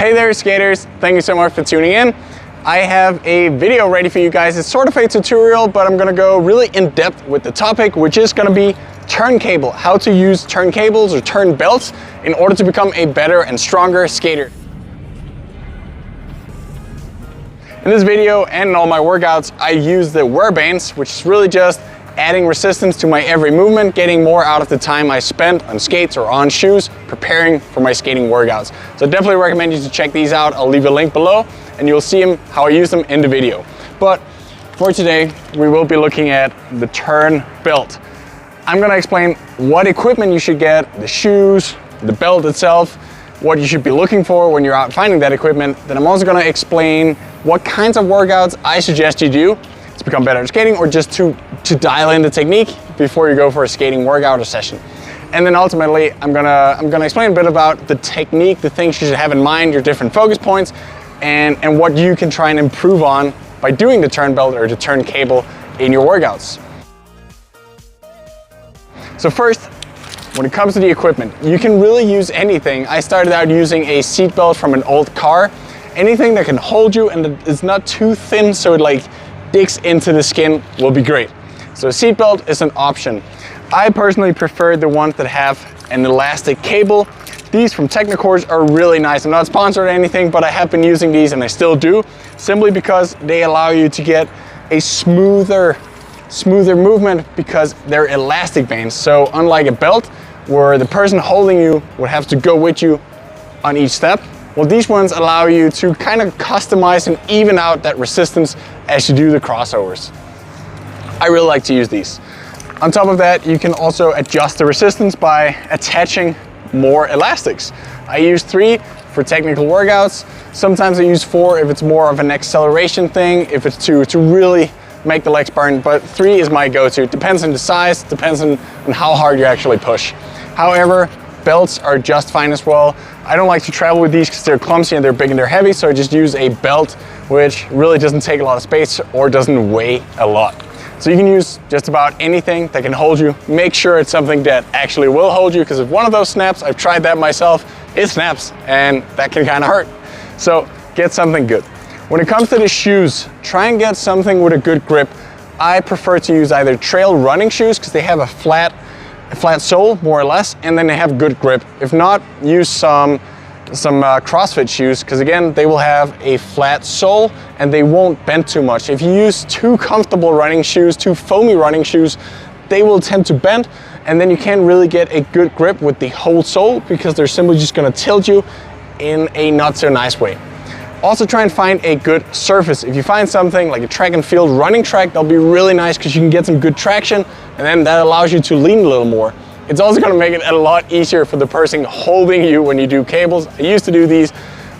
Hey there skaters, thank you so much for tuning in. I have a video ready for you guys. It's sort of a tutorial, but I'm gonna go really in depth with the topic, which is gonna be turn cable, how to use turn cables or turn belts in order to become a better and stronger skater. In this video and in all my workouts, I use the wear bands, which is really just adding resistance to my every movement, getting more out of the time I spent on skates or on shoes, preparing for my skating workouts. So I definitely recommend you to check these out. I'll leave a link below and you'll see how I use them in the video. But for today, we will be looking at the turn belt. I'm gonna explain what equipment you should get, the shoes, the belt itself, what you should be looking for when you're out finding that equipment. Then I'm also gonna explain what kinds of workouts I suggest you do to become better at skating, or just to dial in the technique before you go for a skating workout or session. And then ultimately, I'm gonna explain a bit about the technique, the things you should have in mind, your different focus points, and what you can try and improve on by doing the turn belt or the turn cable in your workouts. So first, when it comes to the equipment, you can really use anything. I started out using a seat belt from an old car. Anything that can hold you and is not too thin so it like digs into the skin will be great. So a seat belt is an option. I personally prefer the ones that have an elastic cable. These from Technicourse are really nice. I'm not sponsored or anything, but I have been using these and I still do, simply because they allow you to get a smoother movement because they're elastic bands. So unlike a belt where the person holding you would have to go with you on each step, well, these ones allow you to kind of customize and even out that resistance as you do the crossovers. I really like to use these. On top of that, you can also adjust the resistance by attaching more elastics. I use 3 for technical workouts. Sometimes I use 4 if it's more of an acceleration thing, if it's to really make the legs burn, but 3 is my go-to. Depends on the size, depends on how hard you actually push. However, belts are just fine as well. I don't like to travel with these because they're clumsy and they're big and they're heavy, so I just use a belt which really doesn't take a lot of space or doesn't weigh a lot. So you can use just about anything that can hold you. Make sure it's something that actually will hold you, because if one of those snaps, I've tried that myself, it snaps and that can kind of hurt. So get something good. When it comes to the shoes, try and get something with a good grip. I prefer to use either trail running shoes because they have a flat sole, more or less, and then they have good grip. If not, use some CrossFit shoes, because again, they will have a flat sole and they won't bend too much. If you use too comfortable running shoes, too foamy running shoes, they will tend to bend, and then you can't really get a good grip with the whole sole because they're simply just gonna tilt you in a not so nice way. Also try and find a good surface. If you find something like a track and field running track, that'll be really nice because you can get some good traction, and then that allows you to lean a little more. It's also gonna make it a lot easier for the person holding you when you do cables. I used to do these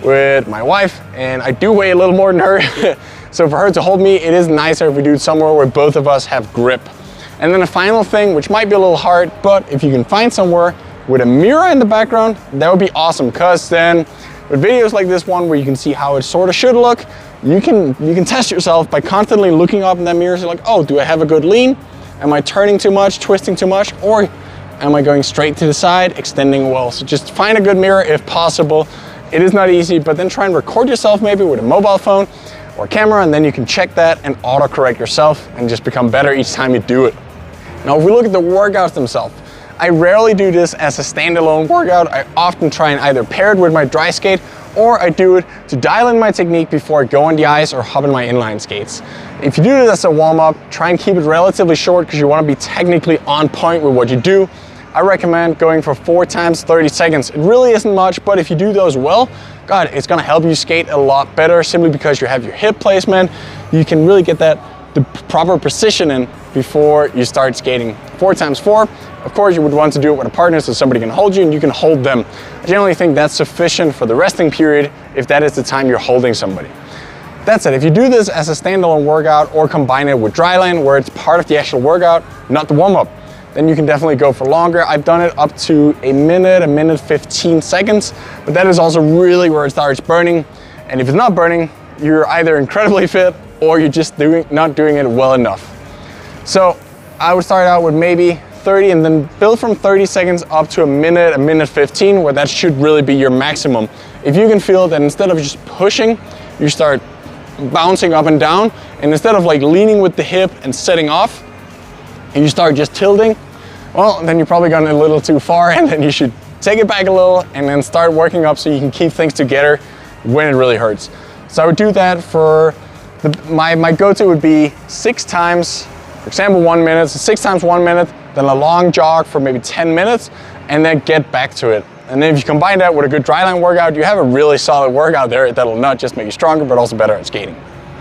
with my wife and I do weigh a little more than her. So for her to hold me, it is nicer if we do it somewhere where both of us have grip. And then a final thing, which might be a little hard, but if you can find somewhere with a mirror in the background, that would be awesome, because then with videos like this one where you can see how it sort of should look, you can test yourself by constantly looking up in that mirror. So like, oh, do I have a good lean? Am I turning too much, twisting too much? Or am I going straight to the side, extending well? So just find a good mirror if possible. It is not easy, but then try and record yourself maybe with a mobile phone or camera, and then you can check that and auto-correct yourself and just become better each time you do it. Now, if we look at the workouts themselves, I rarely do this as a standalone workout. I often try and either pair it with my dry skate, or I do it to dial in my technique before I go on the ice or hop in my inline skates. If you do this as a warm-up, try and keep it relatively short because you want to be technically on point with what you do. I recommend going for 4 times 30 seconds. It really isn't much, but if you do those well, God, it's gonna help you skate a lot better, simply because you have your hip placement. You can really get the proper precision in before you start skating. 4 times 4, of course you would want to do it with a partner so somebody can hold you and you can hold them. I generally think that's sufficient for the resting period if that is the time you're holding somebody. That's it. If you do this as a standalone workout or combine it with dryland where it's part of the actual workout, not the warm-up, then you can definitely go for longer. I've done it up to a minute 15 seconds, but that is also really where it starts burning. And if it's not burning, you're either incredibly fit or you're just not doing it well enough. So I would start out with maybe 30, and then build from 30 seconds up to a minute 15, where that should really be your maximum. If you can feel that instead of just pushing, you start bouncing up and down, and instead of like leaning with the hip and setting off, and you start just tilting, well, then you're probably gone a little too far, and then you should take it back a little and then start working up so you can keep things together when it really hurts. So I would do that for my go-to would be 6 times, for example, 1 minute, so 6 times 1 minute, then a long jog for maybe 10 minutes, and then get back to it. And then if you combine that with a good dryland workout, you have a really solid workout there that'll not just make you stronger, but also better at skating.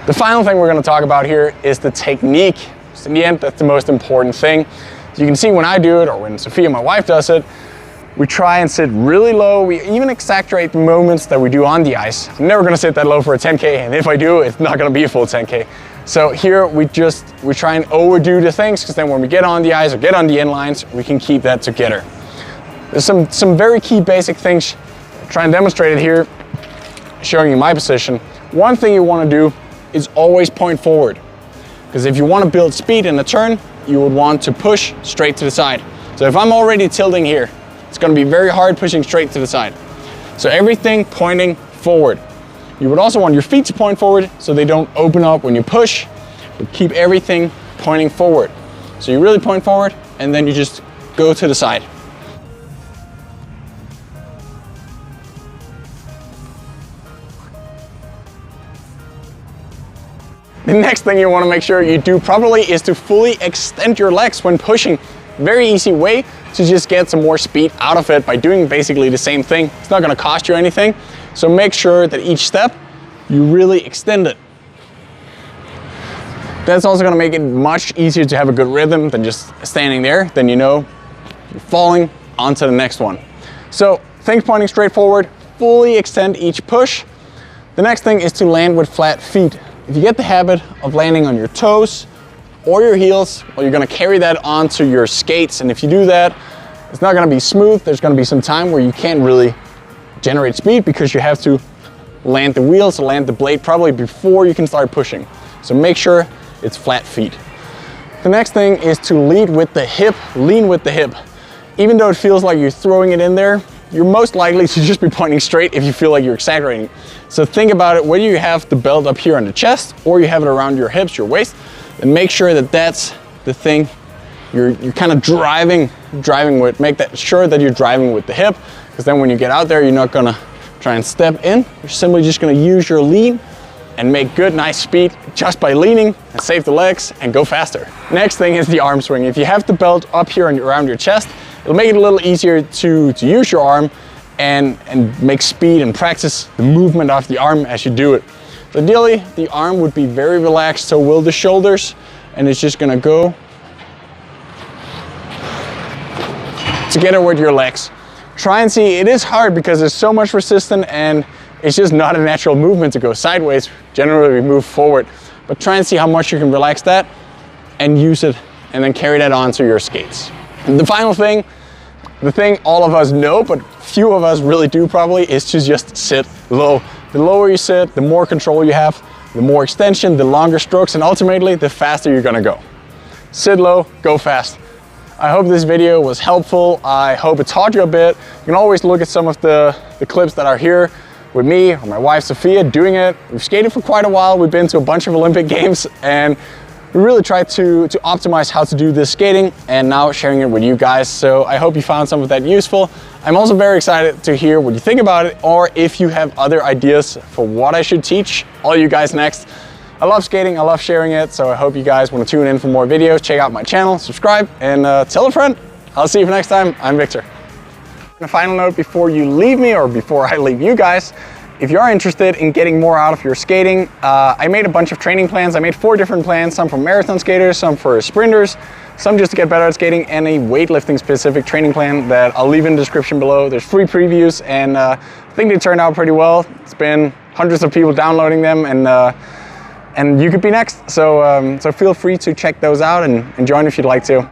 The final thing we're gonna talk about here is the technique. So in the end, that's the most important thing. So you can see when I do it, or when Sophia, my wife, does it, we try and sit really low. We even exaggerate the movements that we do on the ice. I'm never gonna sit that low for a 10K, and if I do, it's not gonna be a full 10K. So here we try and overdo the things, because then when we get on the ice or get on the inlines, we can keep that together. There's some very key basic things. I'll try and demonstrate it here, showing you my position. One thing you wanna do is always point forward, because if you wanna build speed in a turn, you would want to push straight to the side. So if I'm already tilting here, it's gonna be very hard pushing straight to the side. So everything pointing forward. You would also want your feet to point forward so they don't open up when you push, but keep everything pointing forward. So you really point forward, and then you just go to the side. The next thing you want to make sure you do properly is to fully extend your legs when pushing. Very easy way to just get some more speed out of it by doing basically the same thing. It's not going to cost you anything. So make sure that each step you really extend it. That's also going to make it much easier to have a good rhythm than just standing there. Then you know you're falling onto the next one. So things pointing straight forward, fully extend each push. The next thing is to land with flat feet. If you get the habit of landing on your toes or your heels, well, you're gonna carry that onto your skates. And if you do that, it's not gonna be smooth. There's gonna be some time where you can't really generate speed because you have to land the wheels, land the blade probably before you can start pushing. So make sure it's flat feet. The next thing is to lead with the hip, lean with the hip. Even though it feels like you're throwing it in there, you're most likely to just be pointing straight if you feel like you're exaggerating. So think about it, whether you have the belt up here on the chest or you have it around your hips, your waist, and make sure that that's the thing you're kind of driving with. Make that sure that you're driving with the hip, because then when you get out there, you're not gonna try and step in. You're simply just gonna use your lean and make good, nice speed just by leaning and save the legs and go faster. Next thing is the arm swing. If you have the belt up here and around your chest, it'll make it a little easier to use your arm and make speed and practice the movement of the arm as you do it. So ideally, the arm would be very relaxed, so will the shoulders, and it's just gonna go together with your legs. Try and see, it is hard because there's so much resistance and it's just not a natural movement to go sideways. Generally we move forward, but try and see how much you can relax that and use it, and then carry that onto your skates. And the final thing, the thing all of us know, but few of us really do probably, is to just sit low. The lower you sit, the more control you have, the more extension, the longer strokes, and ultimately the faster you're gonna go. Sit low, go fast. I hope this video was helpful. I hope it taught you a bit. You can always look at some of the clips that are here with me or my wife Sophia doing it. We've skated for quite a while. We've been to a bunch of Olympic games, and we really tried to optimize how to do this skating, and now sharing it with you guys. So I hope you found some of that useful. I'm also very excited to hear what you think about it, or if you have other ideas for what I should teach all you guys next. I love skating, I love sharing it, so I hope you guys want to tune in for more videos. Check out my channel, subscribe, and tell a friend. I'll see you next time. I'm Victor. And a final note before you leave me, or before I leave you guys, if you are interested in getting more out of your skating, I made a bunch of training plans. I made 4 different plans, some for marathon skaters, some for sprinters, some just to get better at skating, and a weightlifting specific training plan that I'll leave in the description below. There's free previews, and I think they turned out pretty well. It's been hundreds of people downloading them, and you could be next. So, so feel free to check those out and join if you'd like to.